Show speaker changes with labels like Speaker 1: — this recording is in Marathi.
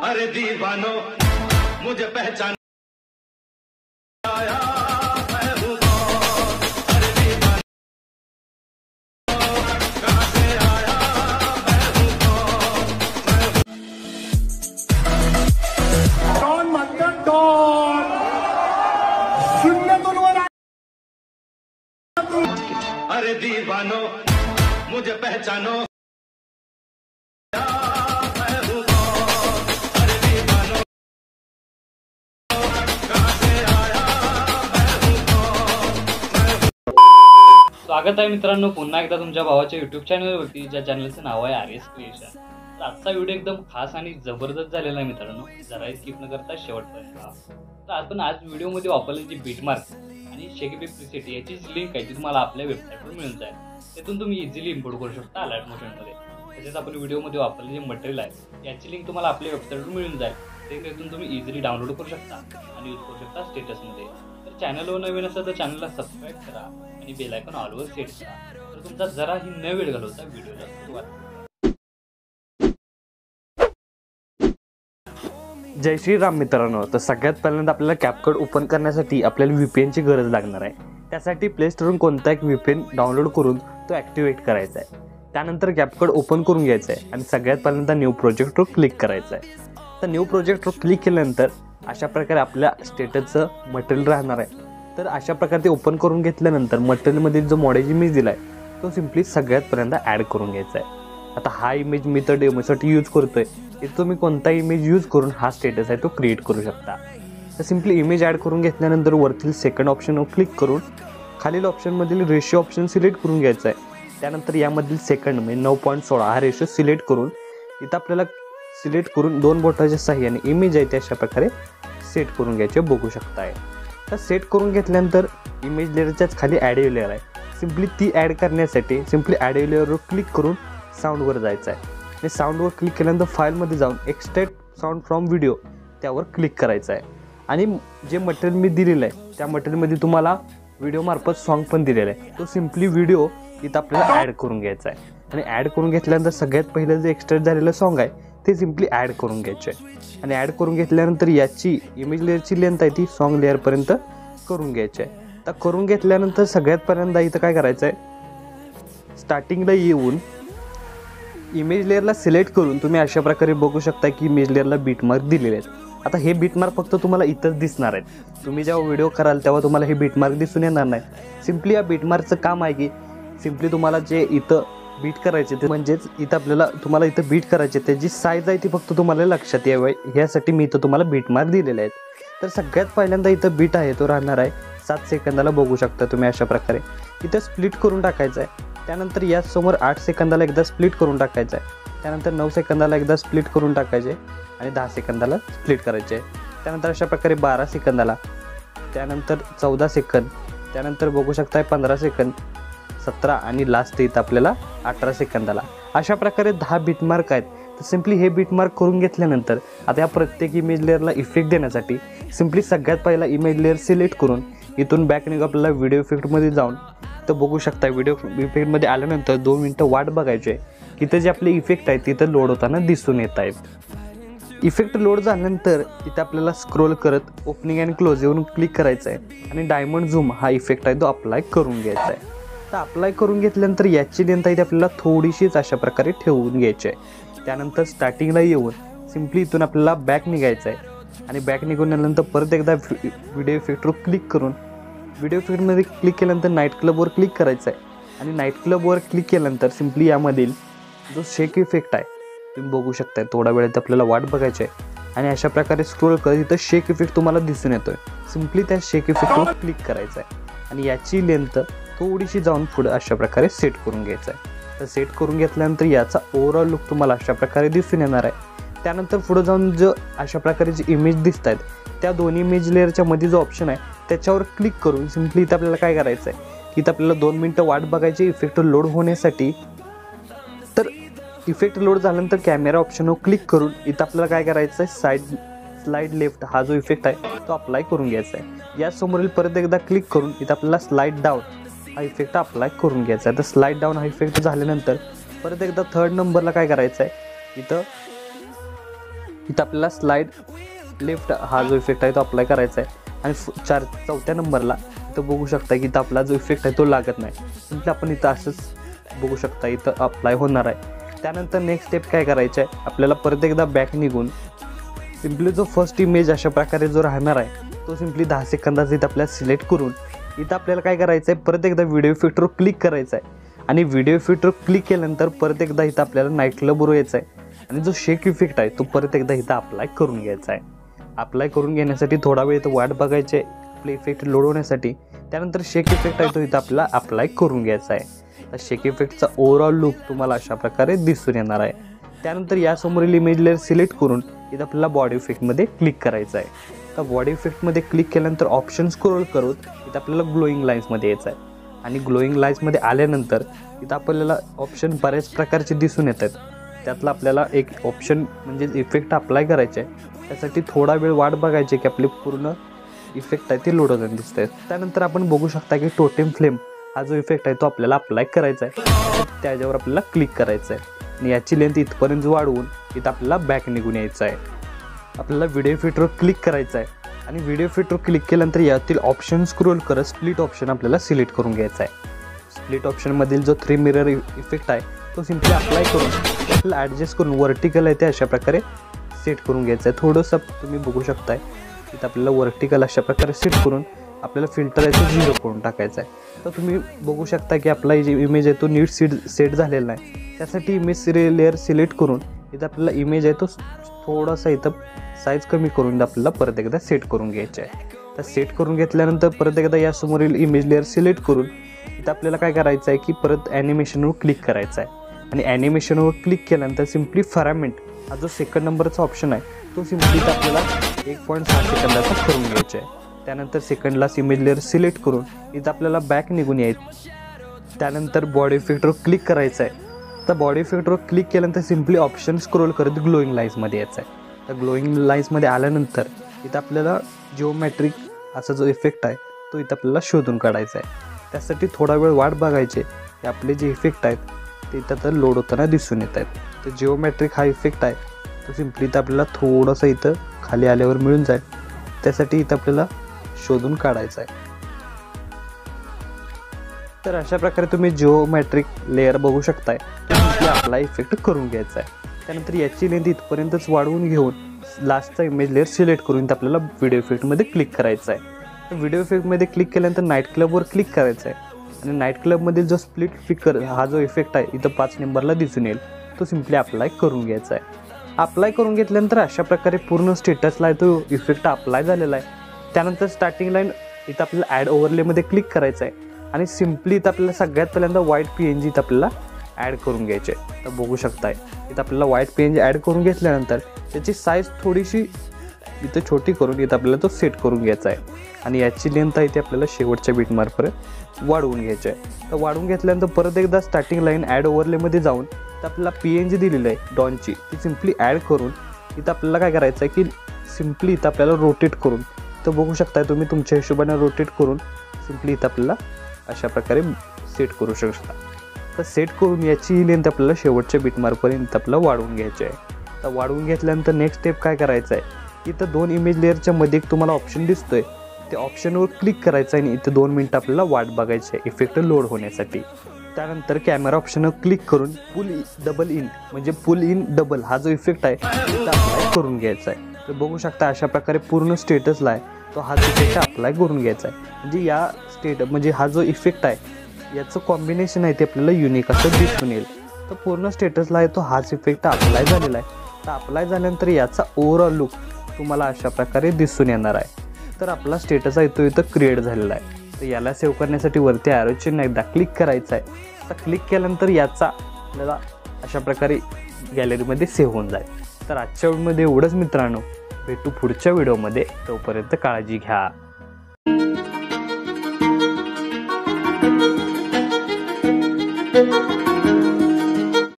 Speaker 1: अरे दीवानो मुझे पहचान आया मैं हूँ कौन। अरे दीवानो कहाँ से आया मैं हूँ
Speaker 2: कौन म्हणतात डॉन शून्यातून वर
Speaker 1: अरे दीवानो मुझे पहचानो
Speaker 3: स्वागत आहे मित्रांनो पुन्हा एकदा तुमच्या भावाच्या युट्यूब चॅनलवरती, ज्या चॅनलचं नाव आहे आर एस क्रिएशन। तर आजचा व्हिडिओ एकदम खास आणि जबरदस्त झालेला आहे मित्रांनो, जरा स्किप न करता शेवटपर्यंत पहा। तर आपण आज व्हिडिओमध्ये वापरलेली जी बीटमार्क आणि शेकीबी प्रीसेट याची लिंक आहे ती तुम्हाला आपल्या वेबसाईटवर मिळून जाईल। त्यातून तुम्ही इझिली इम्पोर्ट करू शकता अलर्ट मोशनमध्ये। तसेच आपण व्हिडिओमध्ये वापरलेले जे मटेरियल आहे याची लिंक तुम्हाला आपल्या वेबसाईटवर मिळून जाईल, ते त्यातून तुम्ही इझिली डाउनलोड करू शकता आणि यूज करू शकता स्टेटसमध्ये। तर चॅनलवर नवीन असेल तर चॅनलला सबस्क्राईब करा आणि बेल आयकॉन ऑलवर सेट करा, तर तुमचा जराही न वेळ घालवता व्हिडिओला सुरुवात करा।
Speaker 4: जय श्रीराम मित्रांनो। तर सगळ्यात पहिल्यांदा आपल्याला कॅपकट ओपन करण्यासाठी आपल्याला VPNची गरज लागणार आहे। त्यासाठी प्ले स्टोरवरून कोणता एक VPN डाउनलोड करून तो ॲक्टिवेट करायचा आहे। त्यानंतर कॅपकट ओपन करून घ्यायचं आहे आणि सगळ्यात पहिल्यांदा न्यू प्रोजेक्टवर क्लिक करायचं आहे। तर न्यू प्रोजेक्टवर क्लिक केल्यानंतर अशा प्रकारे आपल्या स्टेटसचं मटेरियल राहणार आहे। तर अशा प्रकारे ते ओपन करून घेतल्यानंतर मटेरियलमध्ये जो मॉडेल इमेज दिला आहे तो सिम्पली सगळ्यात पहिल्यांदा ॲड करून घ्यायचा आहे। आता हा इमेज मी तर डेमोसाठी यूज करतोय, इथे तुम्ही कोणता इमेज यूज करून हा स्टेटस आहे तो क्रिएट करू शकता। तर सिम्पली इमेज ॲड करून घेतल्यानंतर वरतील सेकंड ऑप्शनवर क्लिक करून खालील ऑप्शनमधील रेशो ऑप्शन सिलेक्ट करून घ्यायचा आहे। त्यानंतर यामधील सेकंड म्हणजे 9.16 हा रेशो सिलेक्ट करून इथं आपल्याला सिलेक्ट करून दोन बोटाच्या साहाय्याने इमेज आहे ते अशा प्रकारे सेट करून घ्यायचे बघू शकताय। तर सेट करून घेतल्यानंतर इमेज लेअरच्याच खाली ॲडिओ लेअर आहे, सिम्पली ती ॲड करण्यासाठी सिम्पली ॲडिओ लेअरवर क्लिक करून साऊंडवर जायचं आहे आणि साऊंडवर क्लिक केल्यानंतर फाईलमध्ये जाऊन एक्सट्रॅक्ट साऊंड फ्रॉम व्हिडिओ त्यावर क्लिक करायचं आहे। आणि जे मटेरियल मी दिलेलं आहे त्या मटेरियलमध्ये तुम्हाला व्हिडिओमार्फत सॉन्ग पण दिलेलं आहे, तो सिम्पली व्हिडिओ इथं आपल्याला ॲड करून घ्यायचा आहे। आणि ॲड करून घेतल्यानंतर सगळ्यात पहिलं जे एक्सट्रॅक्ट झालेलं सॉन्ग आहे ते सिम्पली ॲड करून घ्यायचे आहे। आणि ॲड करून घेतल्यानंतर याची इमेज लेअरची लेंथ आहे ती सॉन्ग लेअरपर्यंत करून घ्यायची आहे। तर करून घेतल्यानंतर सगळ्यात पहिल्यांदा इथं काय करायचं आहे, स्टार्टिंगला येऊन इमेज लेअरला सिलेक्ट करून तुम्ही अशा प्रकारे बघू शकता की इमेज लेअरला बीटमार्क दिलेले आहेत। आता हे बीटमार्क फक्त तुम्हाला इथंच दिसणार आहेत, तुम्ही जेव्हा व्हिडिओ कराल तेव्हा तुम्हाला हे बीटमार्क दिसून येणार नाही। सिम्पली या बीटमार्कचं काम आहे की सिम्पली तुम्हाला जे इथं बीट करायचे ते म्हणजेच इथं आपल्याला तुम्हाला इथं बीट करायचे त्याची साईज आहे ती फक्त तुम्हाला लक्षात यावी ह्यासाठी मी इथं तुम्हाला बीटमार्क दिलेले आहेत। तर सगळ्यात पहिल्यांदा इथं बीट आहे तो राहणार आहे 7 सेकंदाला बघू शकता तुम्ही अशा प्रकारे इथं स्प्लिट करून टाकायचं आहे। त्यानंतर यासमोर 8 सेकंदाला एकदा स्प्लिट करून टाकायचं आहे। त्यानंतर 9 सेकंदाला एकदा स्प्लिट करून टाकायचे आणि 10 सेकंदाला स्प्लिट करायचे। त्यानंतर अशा प्रकारे 12 सेकंदाला, त्यानंतर 14 सेकंद, त्यानंतर बघू शकता 15 सेकंद, 17 आणि लास्ट इथं आपल्याला 18 सेकंदाला अशा प्रकारे 10 बीटमार्क आहेत। तर सिम्पली हे बीटमार्क करून घेतल्यानंतर आता या प्रत्येक इमेज लेअरला इफेक्ट देण्यासाठी सिम्पली सगळ्यात पहिला इमेज लेअर सिलेक्ट करून इथून बॅक निघून आपल्याला व्हिडिओ इफेक्टमध्ये जाऊन तर बघू शकता व्हिडिओ इफेक्टमध्ये आल्यानंतर 2 मिनटं वाट बघायची आहे, तिथं जे आपले इफेक्ट आहेत तिथं लोड होताना दिसून येत आहेत। इफेक्ट लोड झाल्यानंतर इथं आपल्याला स्क्रोल करत ओपनिंग अँड क्लोज येऊन क्लिक करायचं आहे आणि डायमंड झूम हा इफेक्ट आहे तो अप्लाय करून घ्यायचा आहे। तर अप्लाय करून घेतल्यानंतर याची लेंथ आहे ती आपल्याला थोडीशीच अशा प्रकारे ठेवून घ्यायची आहे। त्यानंतर स्टार्टिंगला येऊन सिम्पली इथून आपल्याला बॅक निघायचं आहे आणि बॅक निघून आल्यानंतर परत एकदा व्हिडिओ इफेक्टवर क्लिक करून व्हिडिओ इफेक्टमध्ये क्लिक केल्यानंतर नाईट क्लबवर क्लिक करायचं आहे आणि नाईट क्लबवर क्लिक केल्यानंतर सिम्पली यामधील जो शेक इफेक्ट आहे तुम्ही बघू शकता थोडा वेळात आपल्याला वाट बघायची आहे आणि अशा प्रकारे स्क्रोल करत इथं शेक इफेक्ट तुम्हाला दिसून येतोय, सिम्पली त्या शेक इफेक्टवर क्लिक करायचं आहे आणि याची लेंथ थोडीशी जाऊन पुढे अशा प्रकारे सेट करून घ्यायचं आहे। तर सेट करून घेतल्यानंतर याचा ओव्हरऑल लुक तुम्हाला अशा प्रकारे दिसून येणार आहे। त्यानंतर पुढे जाऊन जो अशा प्रकारे जे इमेज दिसत आहेत त्या दोन्ही इमेज लेअरच्या मध्ये जो ऑप्शन आहे त्याच्यावर क्लिक करून सिम्पली इथं आपल्याला काय करायचं आहे, इथं आपल्याला 2 मिनटं वाट बघायची इफेक्ट लोड होण्यासाठी। तर इफेक्ट लोड झाल्यानंतर कॅमेरा ऑप्शनवर क्लिक करून इथं आपल्याला काय करायचं आहे, स्लाइड लेफ्ट हा जो इफेक्ट आहे तो अप्लाय करून घ्यायचा आहे। यासमोरील परत एकदा क्लिक करून इथं आपल्याला स्लाइड डाऊन हा इफेक्ट अप्लाय करून घ्यायचा आहे। तर स्लाइड डाऊन हा इफेक्ट झाल्यानंतर परत एकदा 3rd नंबरला काय करायचं आहे, इथं इथं आपल्याला स्लाइड लेफ्ट हा जो इफेक्ट आहे तो अप्लाय करायचा आहे आणि चौथ्या नंबरला इथं बघू शकता की इथं आपला जो इफेक्ट आहे तो लागत नाही, सिम्पली आपण इथं असंच बघू शकता इथं अप्लाय होणार आहे. त्यानंतर नेक्स्ट स्टेप काय करायचं आहे, आपल्याला परत एकदा बॅक निघून सिम्पली जो फर्स्ट इमेज अशा प्रकारे जो राहणार आहे तो सिम्पली 10 सेकंदाचा इथं आपल्याला सिलेक्ट करून इथं आपल्याला काय करायचं आहे, परत एकदा व्हिडिओ इफेक्टवर क्लिक करायचं आहे आणि व्हिडिओ इफेक्टवर क्लिक केल्यानंतर परत एकदा इथं आपल्याला नाईट क्लबवर यायचं आहे आणि जो शेक इफेक्ट आहे तो परत एकदा इथं अप्लाय करून घ्यायचा आहे. अप्लाय करून घेण्यासाठी थोडा वेळ इथं वाट बघायची आहे आपले इफेक्ट लोड होण्यासाठी. त्यानंतर शेक इफेक्ट आहे तो इथं आपल्याला अप्लाय करून घ्यायचा आहे. तर शेक इफेक्टचा ओव्हरऑल लुक तुम्हाला अशा प्रकारे दिसून येणार आहे. त्यानंतर यासमोरील इमेज लेअर सिलेक्ट करून इथं आपल्याला बॉडी इफेक्टमध्ये क्लिक करायचं आहे. तर बॉडी इफेक्टमध्ये क्लिक केल्यानंतर ऑप्शन स्क्रोल करून इथं आपल्याला ग्लोईंग लाईन्समध्ये यायचं आहे आणि ग्लोईंग लाईन्समध्ये आल्यानंतर इथं आपल्याला ऑप्शन बऱ्याच प्रकारचे दिसून येतात. त्यातला आपल्याला एक ऑप्शन म्हणजे इफेक्ट अप्लाय करायचे आहे. त्यासाठी थोडा वेळ वाट बघायची की आपले पूर्ण इफेक्ट आहे ते लोड होताना दिसत आहेत. त्यानंतर आपण बघू शकता की टोटेम फ्लेम हा जो इफेक्ट आहे तो आपल्याला अप्लाय करायचा आहे. त्याच्यावर आपल्याला क्लिक करायचं आहे आणि याची लेंथ इथपर्यंत वाढवून इथं आपल्याला बॅक निघून यायचं आहे. आपल्याला व्हिडिओ इफेक्टवर क्लिक करायचं आहे आणि व्हिडिओ इफेक्टवर क्लिक केल्यानंतर यातील ऑप्शन स्क्रोल करत स्प्लिट ऑप्शन आपल्याला सिलेक्ट करून घ्यायचा आहे. स्प्लिट ऑप्शनमधील जो 3 मिरर इफेक्ट आहे तो सिम्पली अप्लाय करून आपल्याला ॲडजस्ट करून वर्टिकल आहे ते अशा प्रकारे सेट करून घ्यायचं आहे. थोडंसं तुम्ही बघू शकताय इथं आपल्याला वर्टिकल अशा प्रकारे सेट करून आपल्याला फिल्टर आहे तो 0 करून टाकायचा आहे. तर तुम्ही बघू शकता की आपला जे इमेज आहे तो नीट सेट झालेला नाही. त्यासाठी इमेज लेअर सिलेक्ट करून इथं आपल्याला इमेज आहे तो थोडासा इथं साईज कमी करून आपल्याला परत एकदा सेट करून घ्यायचं आहे. तर सेट करून घेतल्यानंतर परत एकदा यासमोरील इमेज लेअर सिलेक्ट करून इथं आपल्याला काय करायचं आहे की परत ॲनिमेशनवर क्लिक करायचं आहे आणि ॲनिमेशनवर क्लिक केल्यानंतर सिम्पली फरामेंट हा जो सेकंड नंबरचा ऑप्शन आहे तो सिम्पली इथं आपल्याला 1.6 सेकंदाचा करून घ्यायचा आहे. त्यानंतर सेकंडला इमेज लेअर सिलेक्ट करून इथं आपल्याला बॅक निघून यायचं. त्यानंतर बॉडी इफेक्टवर क्लिक करायचं आहे. तर बॉडी इफेक्टवर क्लिक केल्यानंतर सिम्पली ऑप्शन स्क्रोल करत ग्लोईंग लाईन्समध्ये यायचं आहे. तर ग्लोईंग लाईन्समध्ये आल्यानंतर इथं आपल्याला जिओमॅट्रिक असा जो इफेक्ट आहे तो इथं आपल्याला शोधून काढायचा आहे. त्यासाठी थोडा वेळ वाट बघायचे की आपले जे इफेक्ट आहेत ते इथं तर लोड होताना दिसून येत आहेत. तर जिओमॅट्रिक हा इफेक्ट आहे तो सिम्पली इथं आपल्याला थोडंसं इथं खाली आल्यावर मिळून जाईल. त्यासाठी इथं आपल्याला शोधून काढायचं आहे. तर अशा प्रकारे तुम्ही जिओमॅट्रिक लेअर बघू शकताय. सिम्पली आपला इफेक्ट करून घ्यायचा आहे. त्यानंतर याची लेंथ इथपर्यंतच वाढवून घेऊन लास्टचा इमेज लेअर सिलेक्ट करून आपल्याला व्हिडिओ इफेक्टमध्ये क्लिक करायचं आहे. तर व्हिडिओ इफेक्टमध्ये क्लिक केल्यानंतर नाईट क्लबवर क्लिक करायचं आहे आणि नाईट क्लबमधील जो स्प्लिट फिकर हा जो इफेक्ट आहे इथं 5 नंबरला दिसून येईल तो सिम्पली अप्लाय करून घ्यायचा आहे. अप्लाय करून घेतल्यानंतर अशा प्रकारे पूर्ण स्टेटसला तो इफेक्ट अप्लाय झालेला आहे. त्यानंतर स्टार्टिंग लाईन इथं आपल्याला ॲड ओव्हरलेमध्ये क्लिक करायचं आहे आणि सिम्पली इथं आपल्याला सगळ्यात पहिल्यांदा व्हाईट PNG इथं आपल्याला ॲड करून घ्यायचे. तर बघू शकताय इथं आपल्याला व्हाईट PNG ॲड करून घेतल्यानंतर त्याची साईज थोडीशी इथं छोटी करून इथं आपल्याला तो सेट करून घ्यायचा आहे आणि याची लेंथ आहे ती आपल्याला शेवटच्या बीटमार्कपर्यंत वाढवून घ्यायची आहे. तर वाढवून घेतल्यानंतर परत एकदा स्टार्टिंग लाईन ॲड ओव्हरलेमध्ये जाऊन तर आपल्याला PNG दिलेली आहे डॉनची ती सिम्पली ॲड करून इथं आपल्याला काय करायचं आहे की सिम्पली इथं आपल्याला रोटेट करून तर बघू शकताय तुम्ही तुमच्या हिशोबाने रोटेट करून सिम्पली इथं आपल्याला अशा प्रकारे सेट करू शकता. तर सेट करून याची लेंथ आपल्याला शेवटच्या बीटमार्कपर्यंत आपल्याला वाढवून घ्यायची आहे. तर वाढवून घेतल्यानंतर नेक्स्ट स्टेप काय करायचं आहे, इथं 2 इमेज लेअरच्या मध्ये एक तुम्हाला ऑप्शन दिसतोय त्या ऑप्शनवर क्लिक करायचं आहे आणि इथं 2 मिनिटं आपल्याला वाट बघायची आहे इफेक्ट लोड होण्यासाठी. त्यानंतर कॅमेरा ऑप्शनवर क्लिक करून पुल डबल इन म्हणजे पुल इन डबल हा जो इफेक्ट आहे तो अप्लाय करून घ्यायचा आहे. तर बघू शकता अशा प्रकारे पूर्ण स्टेटसला आहे तो हा इफेक्ट अप्लाय करून घ्यायचा आहे. म्हणजे या म्हणजे हा जो इफेक्ट आहे याचं कॉम्बिनेशन आहे ते आपल्याला युनिक असं दिसून येईल. तर पूर्ण स्टेटसला आहे तो हाच इफेक्ट अप्लाय झालेला आहे. तर अप्लाय झाल्यानंतर याचा ओव्हरऑल लुक तुम्हाला अशा प्रकारे दिसून येणार आहे. तर आपला स्टेटस आहे तो इथं क्रिएट झालेला आहे. तर याला सेव्ह करण्यासाठी वरती ॲरो चिन्ह एकदा क्लिक करायचं आहे. तर क्लिक केल्यानंतर याचा आपल्याला अशा प्रकारे गॅलरीमध्ये सेव्ह होऊन जाईल. तर आजच्या व्हिडिओमध्ये एवढंच मित्रांनो, भेटू पुढच्या व्हिडिओमध्ये. तोपर्यंत काळजी घ्या.